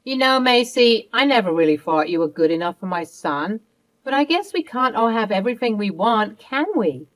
Macy, I never really thought you were good enough for my son, but I guess we can't all have everything we want, can we?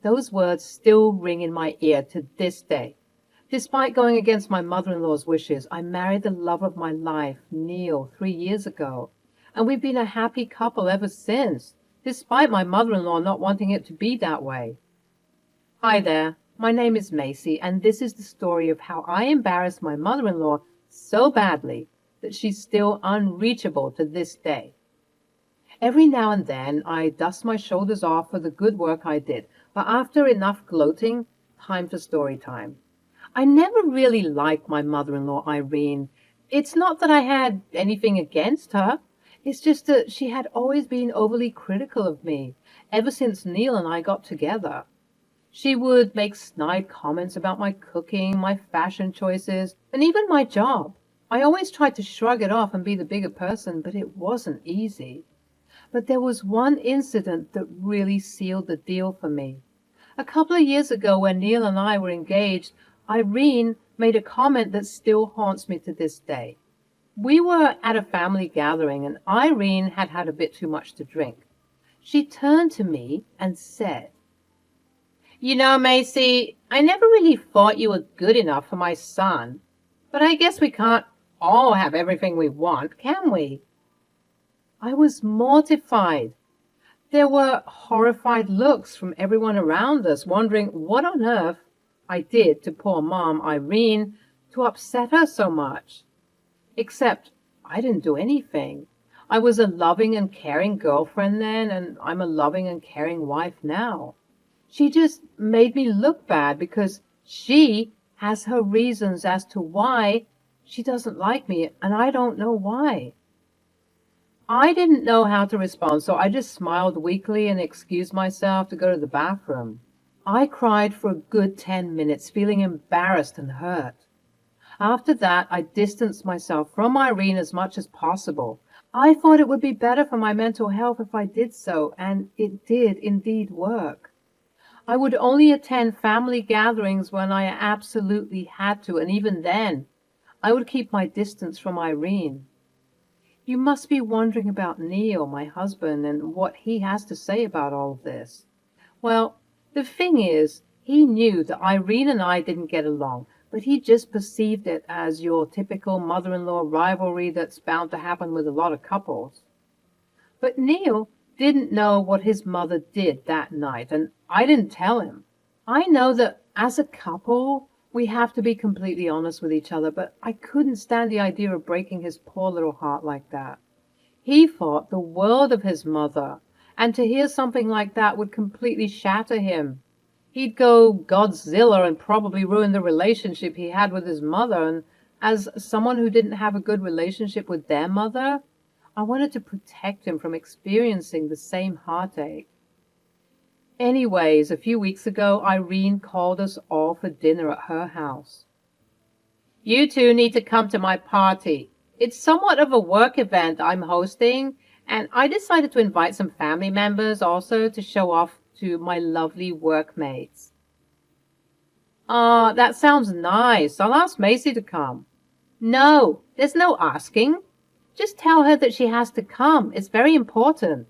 Those words still ring in my ear to this day. Despite going against my mother-in-law's wishes, I married the love of my life, Neil, 3 years ago, and we've been a happy couple ever since, despite my mother-in-law not wanting it to be that way. Hi there, my name is Macy, and this is the story of how I embarrassed my mother-in-law so badly that she's still unreachable to this day. Every now and then I dust my shoulders off for the good work I did, but after enough gloating, time for story time. I never really liked my mother-in-law, Irene. It's not that I had anything against her. It's just that she had always been overly critical of me, ever since Neil and I got together. She would make snide comments about my cooking, my fashion choices, and even my job. I always tried to shrug it off and be the bigger person, but it wasn't easy. But there was one incident that really sealed the deal for me. A couple of years ago, when Neil and I were engaged, Irene made a comment that still haunts me to this day. We were at a family gathering, and Irene had had a bit too much to drink. She turned to me and said, Macy, I never really thought you were good enough for my son, but I guess we can't all have everything we want, can we? I was mortified. There were horrified looks from everyone around us, wondering what on earth I did to poor Mom Irene to upset her so much. Except I didn't do anything. I was a loving and caring girlfriend then, and I'm a loving and caring wife now. She just made me look bad because she has her reasons as to why she doesn't like me, and I don't know why. I didn't know how to respond, so I just smiled weakly and excused myself to go to the bathroom. I cried for a good 10 minutes, feeling embarrassed and hurt. After that, I distanced myself from Irene as much as possible. I thought it would be better for my mental health if I did so, and it did indeed work. I would only attend family gatherings when I absolutely had to, and even then, I would keep my distance from Irene. You must be wondering about Neil, my husband, and what he has to say about all of this. Well, the thing is, he knew that Irene and I didn't get along, but he just perceived it as your typical mother-in-law rivalry that's bound to happen with a lot of couples. But Neil didn't know what his mother did that night, and I didn't tell him. I know that as a couple, we have to be completely honest with each other, but I couldn't stand the idea of breaking his poor little heart like that. He thought the world of his mother, and to hear something like that would completely shatter him. He'd go Godzilla and probably ruin the relationship he had with his mother, and as someone who didn't have a good relationship with their mother, I wanted to protect him from experiencing the same heartache. Anyways, a few weeks ago, Irene called us all for dinner at her house. You two need to come to my party. It's somewhat of a work event I'm hosting, and I decided to invite some family members also to show off to my lovely workmates. That sounds nice. I'll ask Macy to come. No, there's no asking. Just tell her that she has to come. It's very important.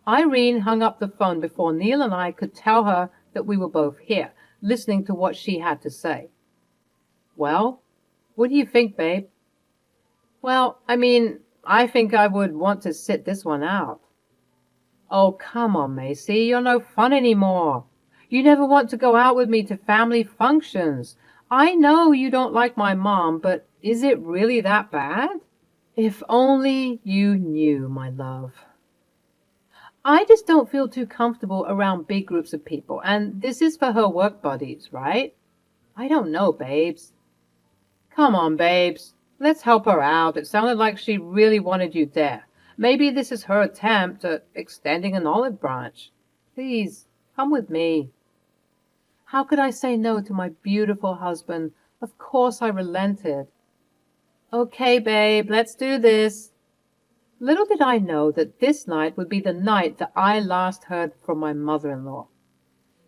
Irene hung up the phone before Neil and I could tell her that we were both here, listening to what she had to say. Well, what do you think, babe? Well, I think I would want to sit this one out. Oh, come on, Macy, you're no fun anymore. You never want to go out with me to family functions. I know you don't like my mom, but is it really that bad? If only you knew, my love. I just don't feel too comfortable around big groups of people, and this is for her work buddies, right? I don't know, babes. Come on, babes. Let's help her out. It sounded like she really wanted you there. Maybe this is her attempt at extending an olive branch. Please, come with me. How could I say no to my beautiful husband? Of course I relented. Okay, babe, let's do this. Little did I know that this night would be the night that I last heard from my mother-in-law.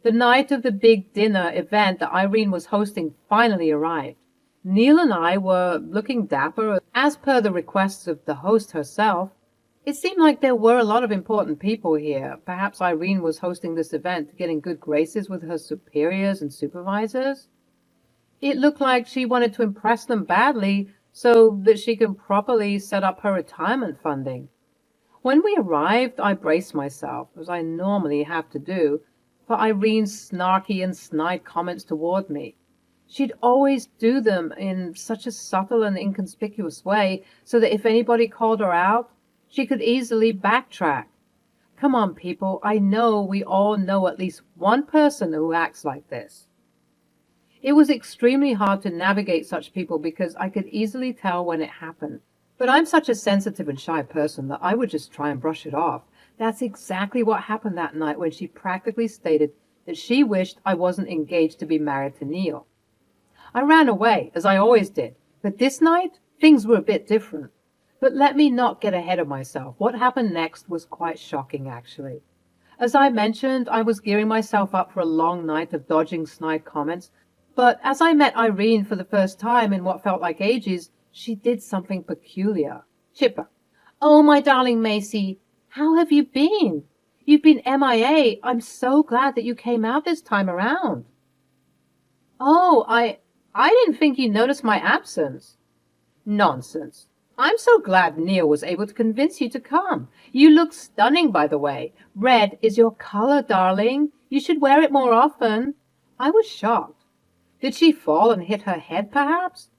The night of the big dinner event that Irene was hosting finally arrived. Neil and I were looking dapper, as per the requests of the host herself. It seemed like there were a lot of important people here. Perhaps Irene was hosting this event to get in good graces with her superiors and supervisors. It looked like she wanted to impress them badly so that she can properly set up her retirement funding. When we arrived, I braced myself, as I normally have to do, for Irene's snarky and snide comments toward me. She'd always do them in such a subtle and inconspicuous way, so that if anybody called her out, she could easily backtrack. Come on, people, I know we all know at least one person who acts like this. It was extremely hard to navigate such people because I could easily tell when it happened. But I'm such a sensitive and shy person that I would just try and brush it off. That's exactly what happened that night when she practically stated that she wished I wasn't engaged to be married to Neil. I ran away, as I always did, but this night, things were a bit different. But let me not get ahead of myself. What happened next was quite shocking, actually. As I mentioned, I was gearing myself up for a long night of dodging snide comments, but as I met Irene for the first time in what felt like ages, she did something peculiar. Chipper. "Oh, my darling Macy, how have you been? You've been MIA. I'm so glad that you came out this time around." "Oh, I didn't think you noticed my absence." "Nonsense. I'm so glad Neil was able to convince you to come. You look stunning, by the way. Red is your color, darling. You should wear it more often." I was shocked. Did she fall and hit her head, perhaps?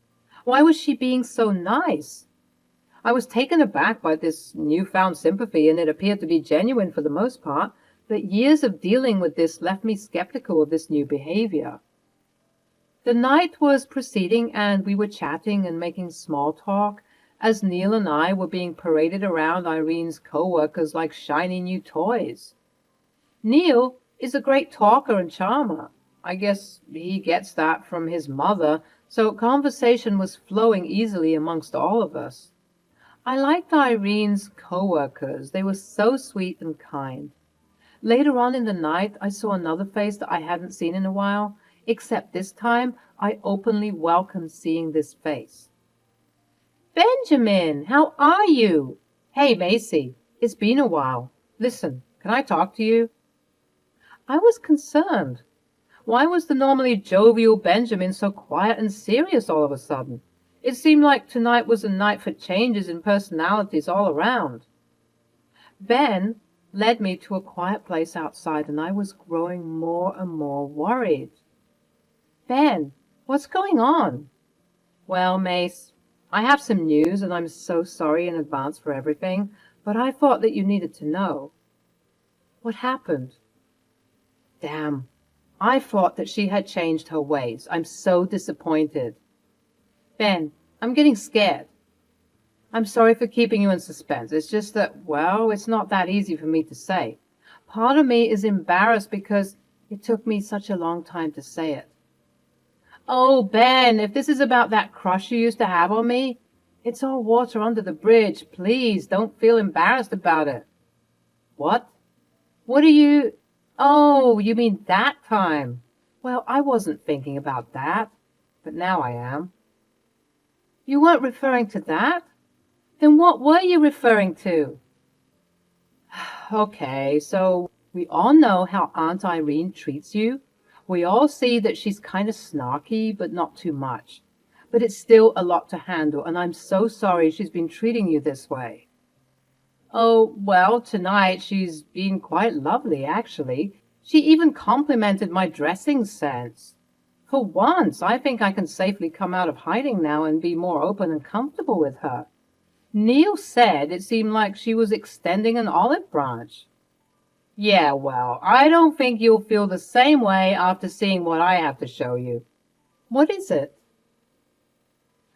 Why was she being so nice? I was taken aback by this newfound sympathy, and it appeared to be genuine for the most part, but years of dealing with this left me skeptical of this new behavior. The night was proceeding, and we were chatting and making small talk, as Neil and I were being paraded around Irene's co-workers like shiny new toys. Neil is a great talker and charmer. I guess he gets that from his mother, so conversation was flowing easily amongst all of us. I liked Irene's co-workers. They were so sweet and kind. Later on in the night, I saw another face that I hadn't seen in a while, except this time I openly welcomed seeing this face. "Benjamin, how are you?" "Hey, Macy, it's been a while. Listen, can I talk to you?" I was concerned. Why was the normally jovial Benjamin so quiet and serious all of a sudden? It seemed like tonight was a night for changes in personalities all around. Ben led me to a quiet place outside, and I was growing more and more worried. "Ben, what's going on?" "Well, Mace, I have some news, and I'm so sorry in advance for everything, but I thought that you needed to know." "What happened?" "Damn. I thought that she had changed her ways. I'm so disappointed." "Ben, I'm getting scared." "I'm sorry for keeping you in suspense. It's just that, well, it's not that easy for me to say. Part of me is embarrassed because it took me such a long time to say it." "Oh, Ben, if this is about that crush you used to have on me, it's all water under the bridge. Please don't feel embarrassed about it." "What? What are you... Oh, you mean that time? Well, I wasn't thinking about that, but now I am." "You weren't referring to that? Then what were you referring to?" "Okay, so we all know how Aunt Irene treats you. We all see that she's kind of snarky, but not too much. But it's still a lot to handle, and I'm so sorry she's been treating you this way." "Oh, well, tonight she's been quite lovely, actually. She even complimented my dressing sense. For once, I think I can safely come out of hiding now and be more open and comfortable with her. Neil said it seemed like she was extending an olive branch." "Yeah, well, I don't think you'll feel the same way after seeing what I have to show you." "What is it?"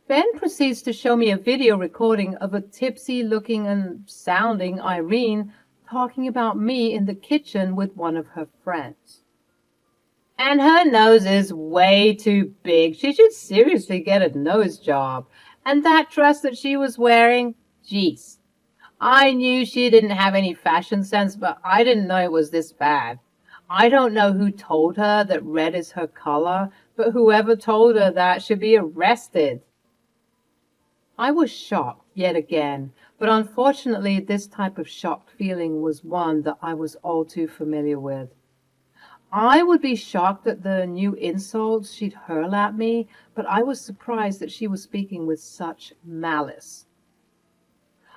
Ben proceeds to show me a video recording of a tipsy-looking and sounding Irene talking about me in the kitchen with one of her friends. "And her nose is way too big. She should seriously get a nose job. And that dress that she was wearing, geez. I knew she didn't have any fashion sense, but I didn't know it was this bad. I don't know who told her that red is her color, but whoever told her that should be arrested. I was shocked yet again, but unfortunately this type of shocked feeling was one that I was all too familiar with. I would be shocked at the new insults she'd hurl at me, but I was surprised that she was speaking with such malice.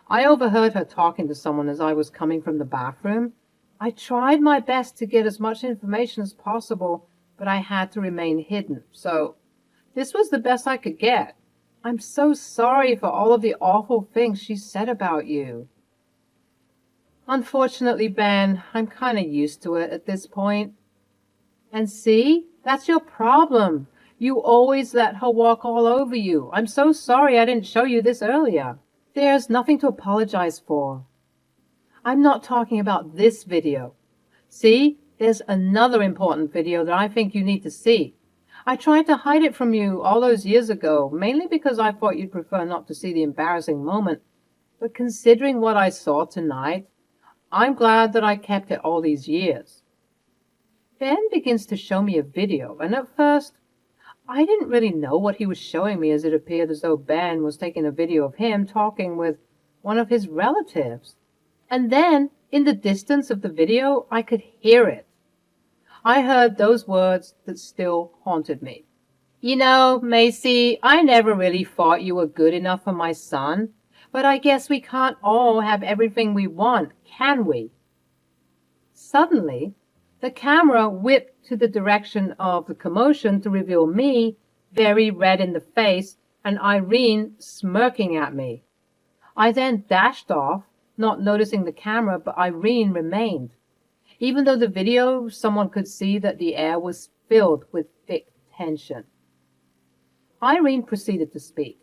I overheard her talking to someone as I was coming from the bathroom. I tried my best to get as much information as possible, but I had to remain hidden, so this was the best I could get. I'm so sorry for all of the awful things she said about you. Unfortunately, Ben, I'm kind of used to it at this point. And see, that's your problem. You always let her walk all over you. I'm so sorry I didn't show you this earlier. There's nothing to apologize for. I'm not talking about this video. See, there's another important video that I think you need to see. I tried to hide it from you all those years ago, mainly because I thought you'd prefer not to see the embarrassing moment. But considering what I saw tonight, I'm glad that I kept it all these years. Ben begins to show me a video, and at first, I didn't really know what he was showing me, as it appeared as though Ben was taking a video of him talking with one of his relatives. And then, in the distance of the video, I could hear it. I heard those words that still haunted me. You know, Macy, I never really thought you were good enough for my son, but I guess we can't all have everything we want, can we? Suddenly, the camera whipped to the direction of the commotion to reveal me, very red in the face, and Irene smirking at me. I then dashed off, not noticing the camera, but Irene remained. Even though the video, someone could see that the air was filled with thick tension. Irene proceeded to speak.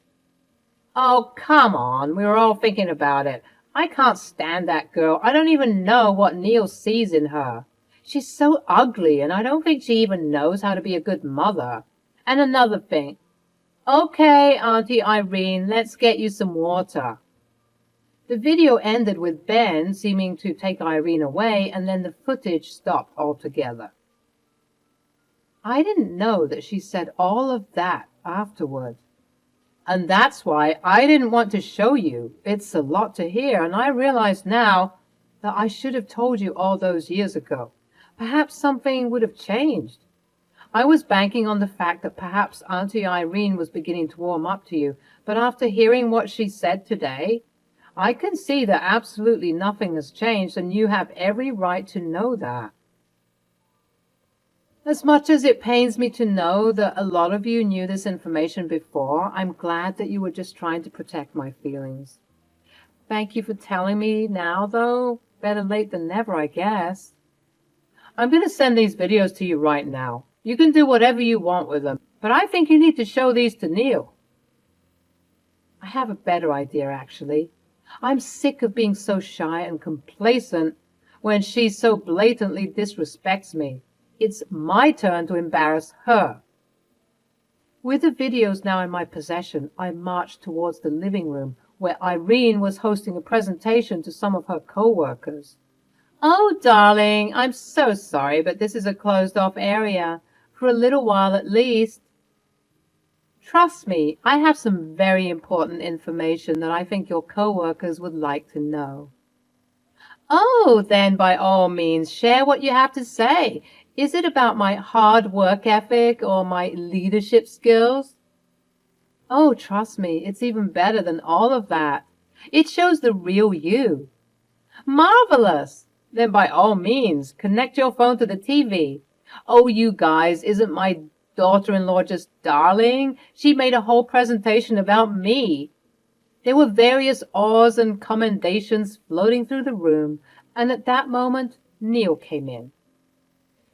Oh, come on, we were all thinking about it. I can't stand that girl. I don't even know what Neil sees in her. She's so ugly, and I don't think she even knows how to be a good mother. And another thing. Okay, Auntie Irene, let's get you some water. The video ended with Ben seeming to take Irene away, and then the footage stopped altogether. I didn't know that she said all of that afterward. And that's why I didn't want to show you. It's a lot to hear, and I realize now that I should have told you all those years ago. Perhaps something would have changed. I was banking on the fact that perhaps Auntie Irene was beginning to warm up to you, but after hearing what she said today, I can see that absolutely nothing has changed, and you have every right to know that. As much as it pains me to know that a lot of you knew this information before, I'm glad that you were just trying to protect my feelings. Thank you for telling me now, though. Better late than never, I guess. I'm going to send these videos to you right now. You can do whatever you want with them, but I think you need to show these to Neil. I have a better idea, actually. I'm sick of being so shy and complacent when she so blatantly disrespects me. It's my turn to embarrass her. With the videos now in my possession, I marched towards the living room where Irene was hosting a presentation to some of her co-workers. Oh, darling, I'm so sorry, but this is a closed-off area, for a little while at least. Trust me, I have some very important information that I think your co-workers would like to know. Oh, then by all means, share what you have to say. Is it about my hard work ethic or my leadership skills? Oh, trust me, it's even better than all of that. It shows the real you. Marvelous! Then by all means, connect your phone to the TV. Oh, you guys, isn't my daughter-in-law just darling? She made a whole presentation about me. There were various awes and commendations floating through the room, and at that moment, Neil came in.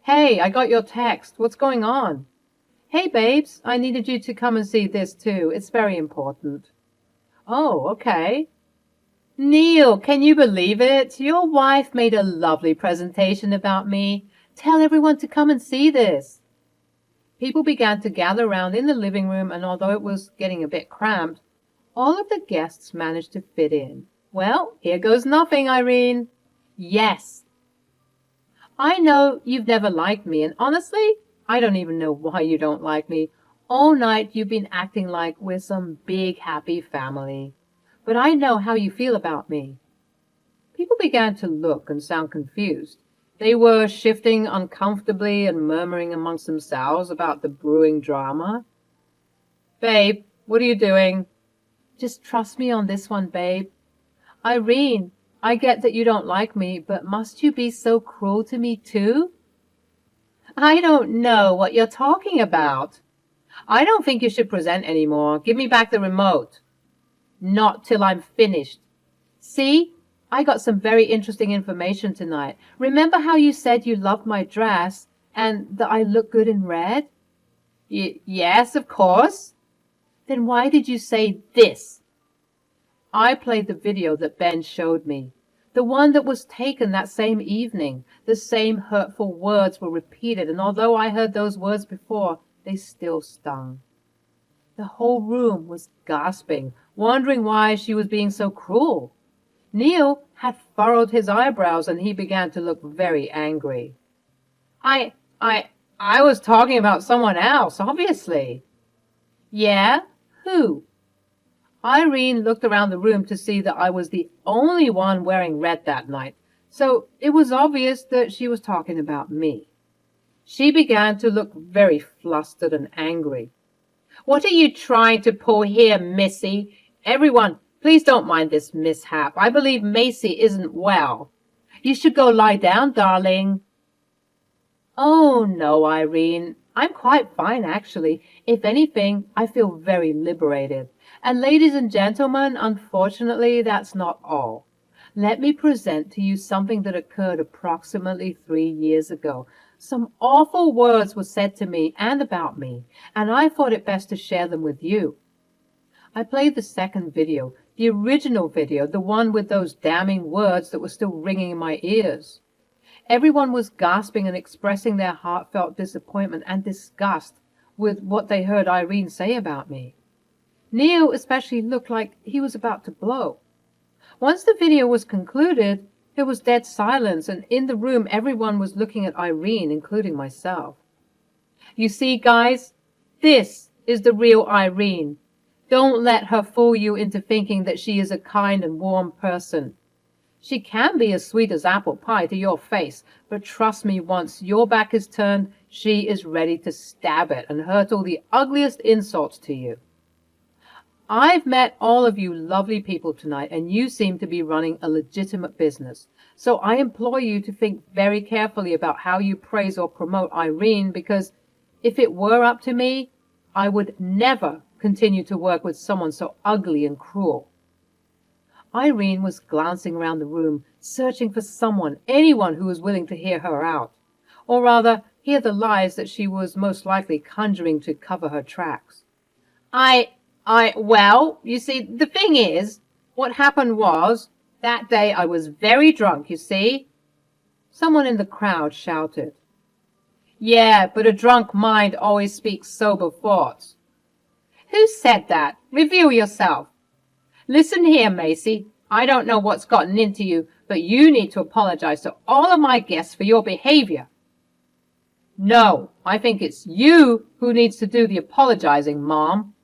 Hey, I got your text. What's going on? Hey, babes, I needed you to come and see this too. It's very important. Oh, okay. Neil, can you believe it? Your wife made a lovely presentation about me. Tell everyone to come and see this. People began to gather around in the living room, and although it was getting a bit cramped, all of the guests managed to fit in. Well, here goes nothing, Irene. Yes. I know you've never liked me, and honestly, I don't even know why you don't like me. All night you've been acting like we're some big happy family. But I know how you feel about me." People began to look and sound confused. They were shifting uncomfortably and murmuring amongst themselves about the brewing drama. "Babe, what are you doing?" "Just trust me on this one, babe." "Irene, I get that you don't like me, but must you be so cruel to me too?" "I don't know what you're talking about." "I don't think you should present anymore. Give me back the remote." "Not till I'm finished." "See, I got some very interesting information tonight. Remember how you said you loved my dress and that I look good in red?" Yes, of course." "Then why did you say this?" I played the video that Ben showed me, the one that was taken that same evening. The same hurtful words were repeated, and although I heard those words before, they still stung. The whole room was gasping, wondering why she was being so cruel. Neil had furrowed his eyebrows, and he began to look very angry. I, I was talking about someone else, obviously." "Yeah? Who?" Irene looked around the room to see that I was the only one wearing red that night, so it was obvious that she was talking about me. She began to look very flustered and angry. "What are you trying to pull here, Missy? Everyone, please don't mind this mishap. I believe Macy isn't well. You should go lie down, darling." "Oh, no, Irene. I'm quite fine, actually. If anything, I feel very liberated. And ladies and gentlemen, unfortunately, that's not all. Let me present to you something that occurred approximately 3 years ago. Some awful words were said to me and about me, and I thought it best to share them with you." I played the second video, the original video, the one with those damning words that were still ringing in my ears. Everyone was gasping and expressing their heartfelt disappointment and disgust with what they heard Irene say about me. Neil especially looked like he was about to blow. Once the video was concluded, there was dead silence, and in the room everyone was looking at Irene, including myself. "You see, guys, this is the real Irene. Don't let her fool you into thinking that she is a kind and warm person. She can be as sweet as apple pie to your face, but trust me, once your back is turned, she is ready to stab it and hurt all the ugliest insults to you. I've met all of you lovely people tonight, and you seem to be running a legitimate business. So I implore you to think very carefully about how you praise or promote Irene, because if it were up to me, I would never continue to work with someone so ugly and cruel." Irene was glancing around the room, searching for someone, anyone who was willing to hear her out, or rather, hear the lies that she was most likely conjuring to cover her tracks. Well, you see, the thing is, what happened was, that day I was very drunk, you see." Someone in the crowd shouted. "Yeah, but a drunk mind always speaks sober thoughts." "Who said that? Review yourself." "Listen here, Macy. I don't know what's gotten into you, but you need to apologize to all of my guests for your behavior." "No, I think it's you who needs to do the apologizing, Mom."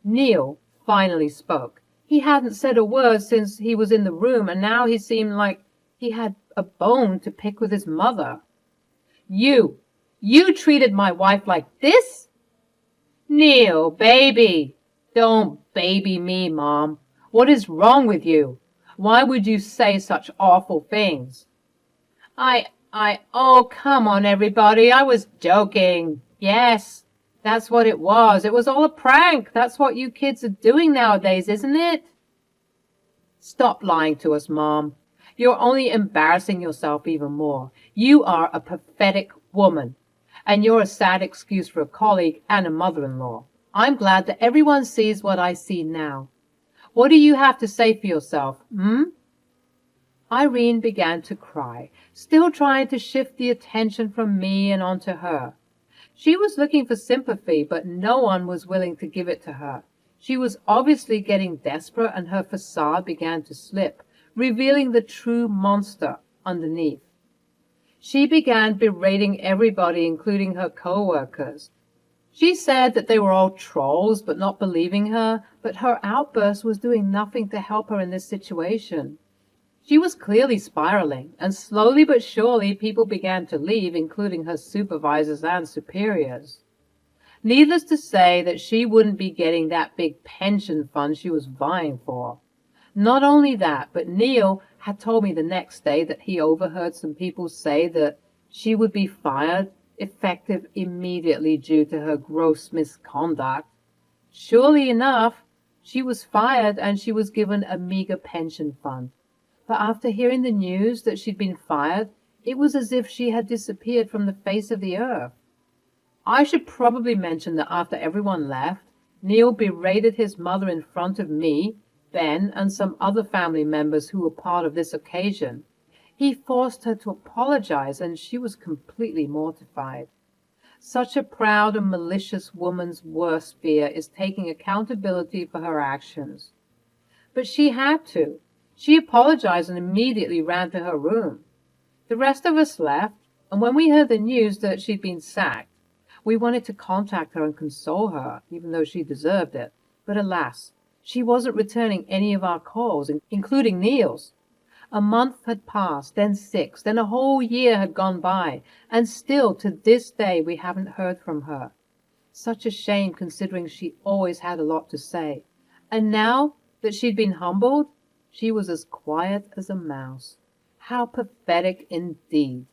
Neil finally spoke. He hadn't said a word since he was in the room, and now he seemed like he had a bone to pick with his mother. You treated my wife like this?" "Neil, baby." "Don't baby me, Mom. What is wrong with you? Why would you say such awful things?" Oh, come on, everybody. I was joking. Yes, that's what it was. It was all a prank. That's what you kids are doing nowadays, isn't it?" "Stop lying to us, Mom. You're only embarrassing yourself even more. You are a pathetic woman, and you're a sad excuse for a colleague and a mother-in-law. I'm glad that everyone sees what I see now. What do you have to say for yourself, Irene began to cry, still trying to shift the attention from me and onto her. She was looking for sympathy, but no one was willing to give it to her. She was obviously getting desperate, and her facade began to slip, revealing the true monster underneath. She began berating everybody, including her co-workers. She said that they were all trolls but not believing her, but her outburst was doing nothing to help her in this situation. She was clearly spiraling, and slowly but surely people began to leave, including her supervisors and superiors. Needless to say that she wouldn't be getting that big pension fund she was vying for. Not only that, but Neil had told me the next day that he overheard some people say that she would be fired, effective immediately due to her gross misconduct. Surely enough, she was fired and she was given a meager pension fund. But after hearing the news that she'd been fired, it was as if she had disappeared from the face of the earth. I should probably mention that after everyone left, Neil berated his mother in front of me, Ben, and some other family members who were part of this occasion. He forced her to apologize, and she was completely mortified. Such a proud and malicious woman's worst fear is taking accountability for her actions. But she had to. She apologized and immediately ran to her room. The rest of us left, and when we heard the news that she'd been sacked, we wanted to contact her and console her, even though she deserved it. But alas, she wasn't returning any of our calls, including Neil's. A month had passed, then 6, then a whole year had gone by, and still to this day we haven't heard from her. Such a shame, considering she always had a lot to say. And now that she'd been humbled, she was as quiet as a mouse. How pathetic indeed.